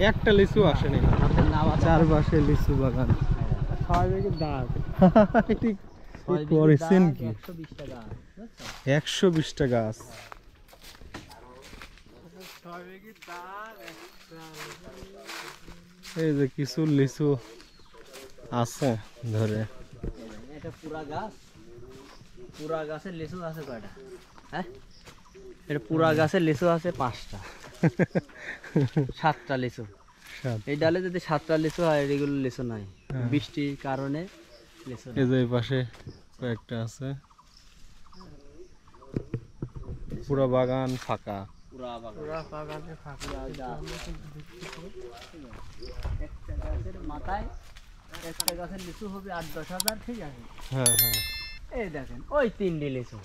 একটা লিচু আসেনি, চারপাশে লিচু বাগান। ঠিক করেছেন কি? 120টা গাছ। এই যে কিছু লিচু আছে ধরে। এটা পুরা গাছ, পুরা গাছের লিচু আছে কয়টা? হ্যাঁ, এটা পুরা গাছের লিচু আছে 5টা, 7টা লিচু। এই ডালে যদি 7টা লিচু হয়, এগুলো লিচু নাই, বৃষ্টির কারণে লিচু। এই যে পাশে কয়েকটা আছে, পুরো বাগান ফাঁকা। পুরা বাগানে ফাঁকা। একটা গাছের মাথায় একটা গাছের লিচু হবে 8-10 হাজার, ঠিক আছে? হ্যাঁ হ্যাঁ, এই দেখেন ওই 3টি লিচু,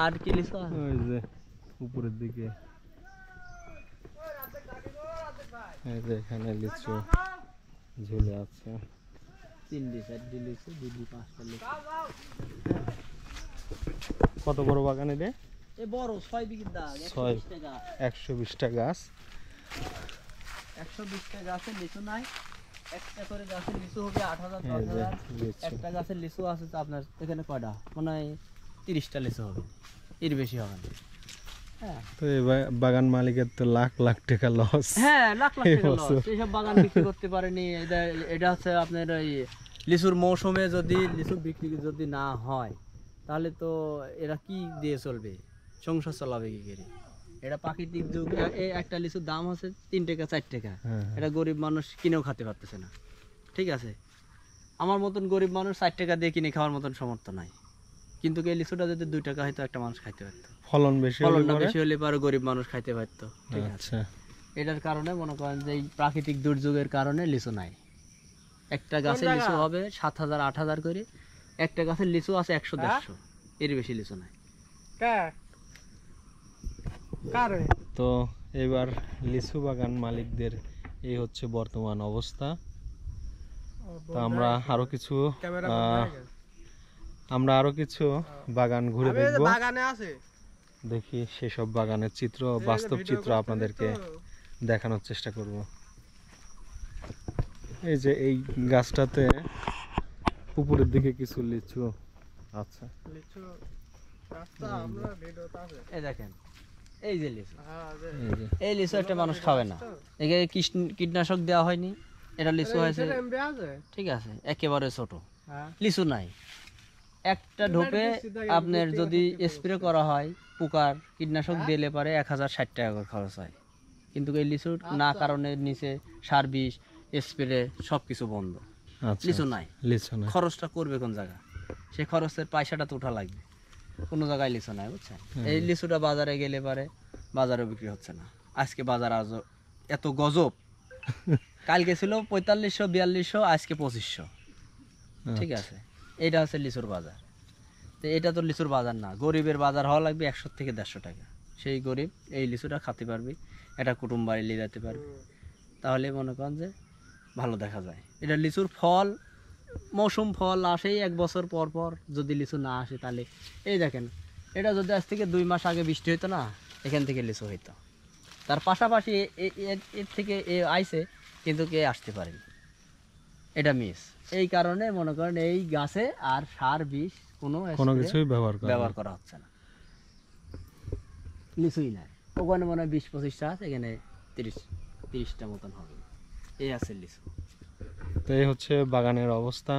আর কি লিচু? ওই যে উপরের দিকে, এই যে এখানে লিচু ঝুলে আছে। 3টি 4টি লিচু, 2টি 5টা লিচু। কত বড় বাগান রে? এ বড় 6 বিঘির দাগ, 120টা গাছ। 120টা গাছের লিচু নাই, একটা করে গাছের লিচু হবে 8,000 10,000। একটা গাছের লিচু আছে তো আপনার এখানে কয়টা, মনে হয় 30টা লিচু হবে, এর বেশি হবে না। হ্যাঁ, তো এই বাগান মালিকের তো লাখ লাখ টাকা লস। হ্যাঁ, লাখ লাখ টাকা লস। এইসব বাগান বিক্রি করতে পারেনি। এটা হচ্ছে আপনার ওই লিচুর মৌসুমে যদি লিচু বিক্রি যদি না হয়, তাহলে তো এরা কি দিয়ে চলবে, সংসার চালাবে কি করে? এটা প্রাকৃতিক যুগ। একটা লিচুর দাম আছে 3 টাকা 4 টাকা, এটা গরিব মানুষ কিনেও খেতে পারতেছে না, ঠিক আছে? আমার মতন গরিব মানুষ 4 টাকা দিয়ে কিনে খাওয়ার মতন সামর্থ্য নাই, কিন্তু এই লিচুটা যদি 2 টাকা হয়তো একটা মানুষ খাইতে পারতো, ফলন বেশি হলে পরে গরিব মানুষ খাইতে পারতো, ঠিক আছে? এটার কারণে মনে করেন যে এই প্রাকৃতিক দুর্যোগের কারণে লিচু নাই। একটা গাছের লিচু হবে 7,000 8,000 করে, একটা গাছের লিচু আছে 100-150, এর বেশি লিচু নাই। তো এবার লিচু বাগান মালিকদের এই হচ্ছে বর্তমান অবস্থা। তো আমরা আরো কিছু বাগান ঘুরে দেখব, দেখি সেসব বাগানের চিত্র, বাস্তব চিত্র আপনাদেরকে দেখানোর চেষ্টা করব। এই যে এই গাছটাতে উপরের দিকে কিছু লিচু আছে। এই দেখেন, এই যে লিচু, এই লিচু একটা মানুষ খাবে না, এখানে কীটনাশক দেওয়া হয়নি, এটা লিচু হয়েছে, ঠিক আছে? একেবারে ছোট লিচু নাই। একটা ঢোপে আপনার যদি স্প্রে করা হয় পোকার কীটনাশক দিলে পারে 1060 টাকা করে খরচ হয়, কিন্তু এই লিচু না কারণে নিচে সার বিষ স্প্রে সবকিছু বন্ধ, লিচু নাই। খরচটা করবে কোন জায়গা? সে খরচের পয়সাটা তো উঠা লাগবে, কোনো জায়গায় লিচু নাই, বুঝছেন? এই লিচুটা বাজারে গেলে পারে বাজারে বিক্রি হচ্ছে না। আজকে বাজার আজ এত গজব, কালকে ছিল 4500-4200, আজকে 2500, ঠিক আছে? এটা হচ্ছে লিচুর বাজার। তো এটা তো লিচুর বাজার না, গরিবের বাজার হওয়া লাগবে 100 থেকে 150 টাকা। সেই গরিব এই লিচুটা খেতে পারবে, এটা কুটুম বাড়ি নিয়ে যেতে পারবে, তাহলে মনে করেন যে ভালো দেখা যায়। এটা লিচুর ফল, মৌসুম ফল আসেই 1 বছর পর পর। যদি লিচু না আসে তাহলে এই দেখেন, এটা যদি আজ থেকে 2 মাস আগে বৃষ্টি হইতো না, এখান থেকে লিচু হইতো। তার পাশাপাশি এর থেকে আইছে, কিন্তু কে আসতে পারেনি, এটা মিস। এই কারণে মনে করেন এই গাছে আর সার বিষ কোনো কিছুই ব্যবহার করা হচ্ছে না, লিচুই নাই। ওখানে মনে হয় 20-25টা আছে, এখানে 30টা মতন হবে, এই আছে লিচু। তো এই হচ্ছে বাগানের অবস্থা।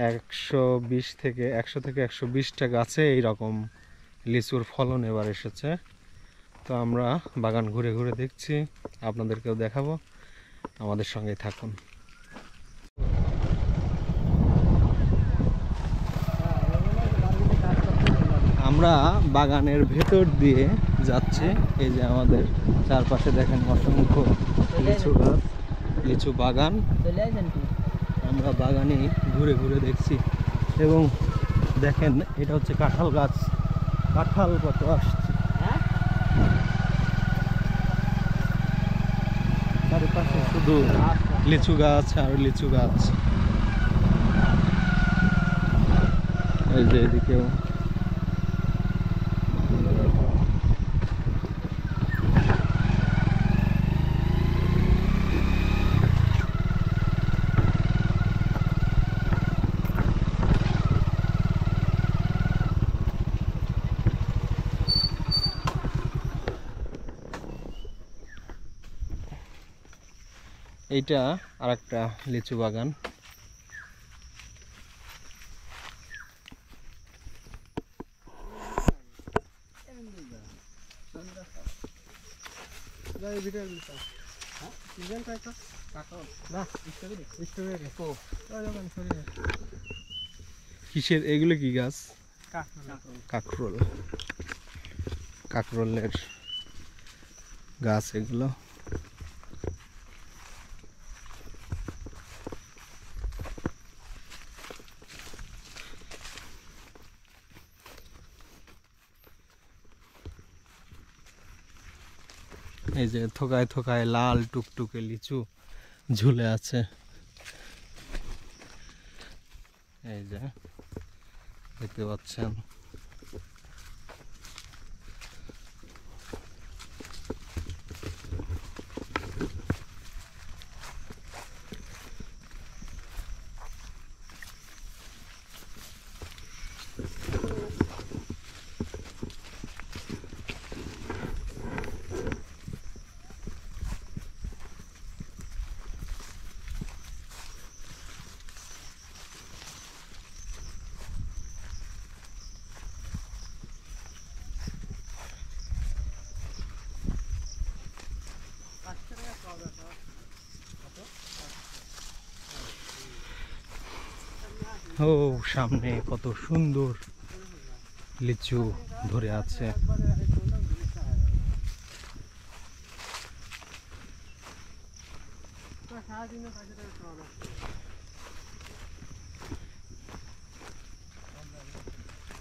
100 থেকে 120টা গাছে এইরকম লিচুর ফলন এবার এসেছে। তো আমরা বাগান ঘুরে ঘুরে দেখছি, আপনাদেরকেও দেখাবো, আমাদের সঙ্গে থাকুন। আমরা বাগানের ভেতর দিয়ে যাচ্ছি। এই যে আমাদের চারপাশে দেখেন অসংখ্য লিচু গাছ, লিচু বাগান। আমরা বাগানে ঘুরে ঘুরে দেখছি এবং দেখেন এটা হচ্ছে কাঁঠাল গাছ। কাঁঠাল কত আসছে, চারিপাশে শুধু লিচু গাছ আর লিচু গাছ। এই যে এদিকেও এইটা আর একটা লিচু বাগান। কিসের এগুলো, কি গাছ? কাকরোল, কাকরোলের গাছ এগুলো। এই যে থোকায় থোকায় লাল টুকটুকে লিচু ঝুলে আছে। এই যে দেখতে পাচ্ছেন। ও সামনে কত সুন্দর লিচু ধরে আছে।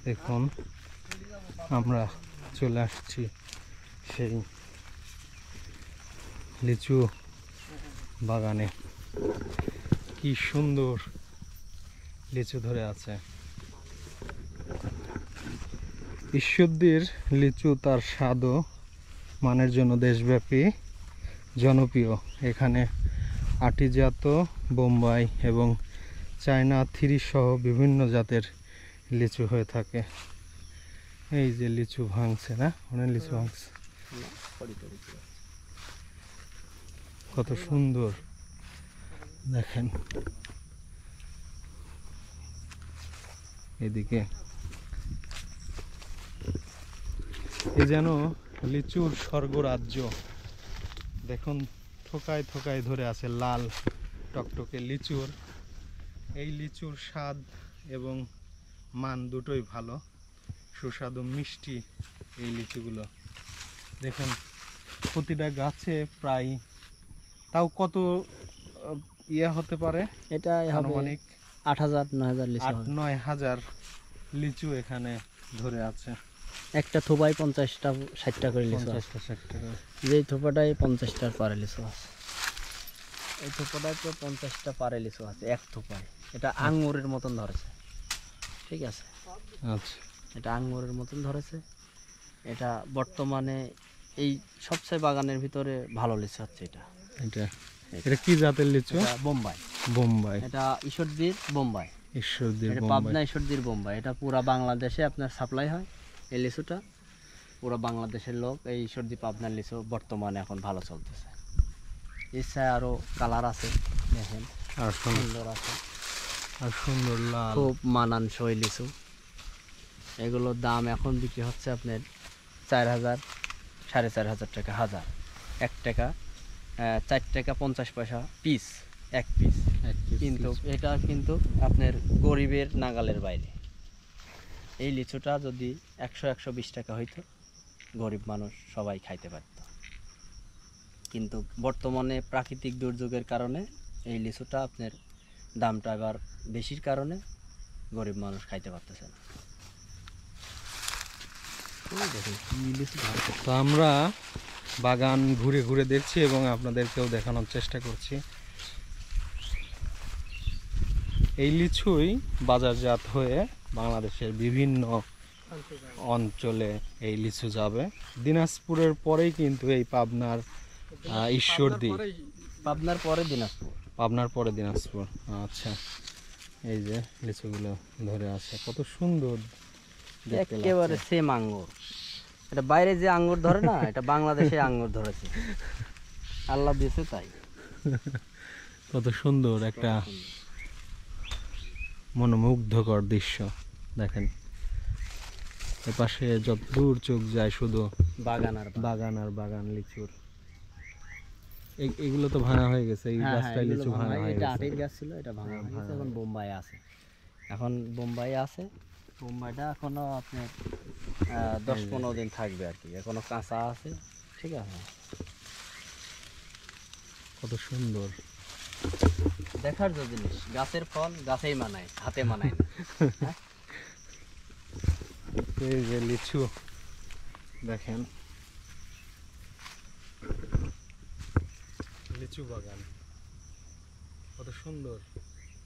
দেখুন আমরা চলে আসছি সেই লিচু বাগানে। কি সুন্দর লিচু ধরে আছে। ঈশ্বরদীর লিচু তার স্বাদ ও মানের জন্য দেশব্যাপী জনপ্রিয়। এখানে আটিজাত, বোম্বাই এবং চায়না 3 সহ বিভিন্ন জাতের লিচু হয়ে থাকে। এই যে লিচু ভাঙছে না, অনেক লিচু ভাঙছে, কত সুন্দর দেখেন। এদিকে এ যেন লিচুর স্বর্গরাজ্য। দেখুন থোকায় থোকায় ধরে আছে লাল টকটকে লিচুর। এই লিচুর স্বাদ এবং মান দুটোই ভালো, সুস্বাদু মিষ্টি এই লিচুগুলো। দেখুন প্রতিটা গাছে প্রায় তাও কত ইয়ে হতে পারে, এটা আনুমানিক 8,000-9,000 লিচু, 8-9 হাজার লিচু এখানে ধরে আছে। একটা থোপায় 50টা-60টা করে লিচু আছে। 50টা-60টা করে। যেই থোপাটায় 50টার পারে লিচু আছে, এই থোপাটায় তো 50টা পারে লিচু আছে এক থোপায়। এটা আঙ্গুরের মতন ধরেছে, ঠিক আছে? আচ্ছা, এটা আঙ্গুরের মতন ধরেছে। এটা বর্তমানে এই সবচেয়ে বাগানের ভিতরে ভালো লিচু হচ্ছে এটা। এটা এটা কি জাতের লিচু? এটা বোম্বাই। বোম্বাই, এটা ঈশ্বরদীর বোম্বাই। ঈশ্বরদীর এটা বোম্বাই। পাবনা ঈশ্বরদীর বোম্বাই। এটা পুরা বাংলাদেশে আপনার সাপ্লাই হয় এই লিচুটা। পুরো বাংলাদেশের লোক এই ঈশ্বরদী পাবনার লিচু বর্তমানে এখন ভালো চলতেছে। এছাড়া আরও কালার আছে, দেখেন আর সুন্দর আছে, আর সুন্দর লাল, খুব মানানসই লিচু। এগুলোর দাম এখন বিক্রি হচ্ছে আপনার 4,000, 4,500 টাকা হাজার। 1 টাকা 4 টাকা 50 পয়সা পিস, এক পিস। কিন্তু এটা কিন্তু আপনার গরিবের নাগালের বাইরে। এই লিচুটা যদি 100-120 টাকা হইতো, গরিব মানুষ সবাই খাইতে পারত। কিন্তু বর্তমানে প্রাকৃতিক দুর্যোগের কারণে এই লিচুটা আপনার দামটা এবার বেশির কারণে গরিব মানুষ খাইতে পারতেছে না। তো আমরা বাগান ঘুরে ঘুরে দেখছি এবং আপনাদেরকেও দেখানোর চেষ্টা করছি। এই লিচুই বাজারজাত হয়ে বাংলাদেশের বিভিন্ন অঞ্চলে এই লিচু যাবে। দিনাজপুরের পরেই কিন্তু এই পাবনার ঈশ্বরদী, পাবনার পরে দিনাজপুর। পাবনার পরে দিনাজপুর। আচ্ছা, এই যে লিচুগুলো ধরে আছে কত সুন্দর দেখতে লাগছে। একেবারে সেম আঙ্গুর। এটা বাইরে যে আঙ্গুর ধরে না, এটা বাংলাদেশে আঙ্গুর ধরেছে, আল্লাহ দিয়েছে তাই। কত সুন্দর একটা মনোমুগ্ধকর দৃশ্য দেখেন। এপাশে যত দূর চোখ যায় শুধু বাগান আর বাগান আর বাগান লিচুর। এগুলো তো ভাঙা হয়ে গেছে, এই গাছটা লিচু ভাঙা হয়ে এটা গেছে। আটের গাছ ছিল, এটা ভাঙা হয়ে গেছে, এখন বোম্বাই আছে। বোম্বাইটা এখনো আপনার 10-15 দিন থাকবে আর কি, এখনো কাঁচা আছে। ঠিক আছে, কত সুন্দর দেখার যে জিনিস, গাছের ফল গাছেই মানায়, হাতে মানায় না। হ্যাঁ? এই যে লিচু দেখেন, লিচু বাগান কত সুন্দর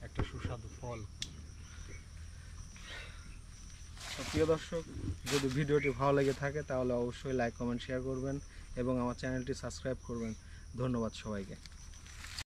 একটা সুস্বাদু ফল। প্রিয় দর্শক, যদি ভিডিওটি ভালো লেগে থাকে তাহলে অবশ্যই লাইক, কমেন্ট, শেয়ার করবেন এবং আমার চ্যানেলটি সাবস্ক্রাইব করবেন। ধন্যবাদ সবাইকে।